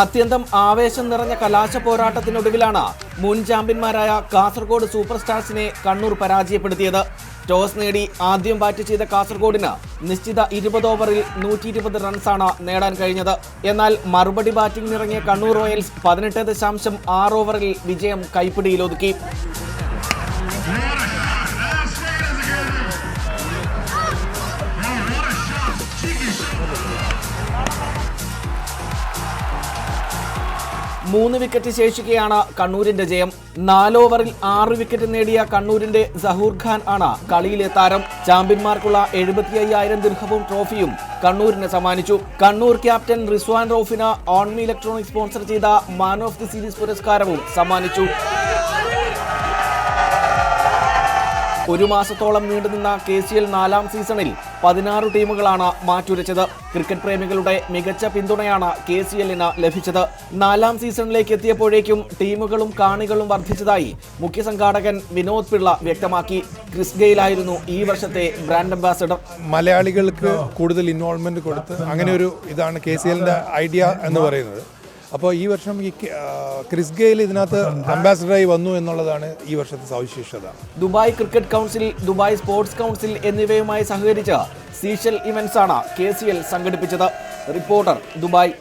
അത്യന്തം ആവേശം നിറഞ്ഞ കലാശ പോരാട്ടത്തിനൊടുവിലാണ് മുൻ ചാമ്പ്യന്മാരായ കാസർഗോഡ് സൂപ്പർ സ്റ്റാർസിനെ കണ്ണൂർ പരാജയപ്പെടുത്തിയത്. ടോസ് നേടി ആദ്യം ബാറ്റ് ചെയ്ത കാസർഗോഡിന് നിശ്ചിത 20 ഓവറിൽ 120 റൺസാണ് നേടാൻ കഴിഞ്ഞത്. എന്നാൽ മറുപടി ബാറ്റിംഗിനിറങ്ങിയ കണ്ണൂർ റോയൽസ് 18.6 ഓവറിൽ വിജയം കൈപ്പിടിയിലൊതുക്കി. മൂന്ന് വിക്കറ്റ് ശേഷിക്കെയാണ് കണ്ണൂരിന്റെ ജയം. 4 ഓവറിൽ 6 വിക്കറ്റ് നേടിയ കണ്ണൂരിന്റെ സഹൂർ ഖാൻ ആണ് കളിയിലെ താരം. ചാമ്പ്യന്മാർക്കുള്ള 75,000 ദിർഹവും ട്രോഫിയും കണ്ണൂരിന് സമ്മാനിച്ചു. Kannur captain Rizwan റൌഫിന് ഓൺമി electronic sponsor ചെയ്ത മാൻ ഓഫ് ദി സീരീസ് പുരസ്കാരവും സമ്മാനിച്ചു. ഒരു മാസത്തോളം നീണ്ടുനിന്ന KCL 4ാം സീസണിൽ 16 ടീമുകളാണ് മാറ്റുരച്ചത്. ക്രിക്കറ്റ് പ്രേമികളുടെ മികച്ച പിന്തുണയാണ് KCLന് ലഭിച്ചത്. 4ാം സീസണിലേക്ക് എത്തിയപ്പോഴേക്കും ടീമുകളും കാണികളും വർദ്ധിച്ചതായി മുഖ്യ സംഘാടകൻ വിനോദ് പിള്ള വ്യക്തമാക്കി. ക്രിസ് ഗെയിലായിരുന്നു ഈ വർഷത്തെ ബ്രാൻഡ് അംബാസഡർ. മലയാളികൾക്ക് കൂടുതൽ ഇൻവോൾവ്മെന്റ് കൊടുത്ത് അങ്ങനെ ഒരു ഇതാണ് KCLന്റെ ഐഡിയ എന്ന് പറയുന്നത്. അപ്പോൾ ഈ വർഷം ഈ ക്രിസ് ഗെയിൽ ഇതിനകത്ത് അംബാസഡറായി വന്നു എന്നുള്ളതാണ് ഈ വർഷത്തെ സവിശേഷത. Dubai cricket council, Dubai sports council എന്നിവയുമായി സഹകരിച്ച് സീഷൽ ഇവന്റ്സ് ആണ് KCL സംഘടിപ്പിച്ചത്. Reporter, Dubai.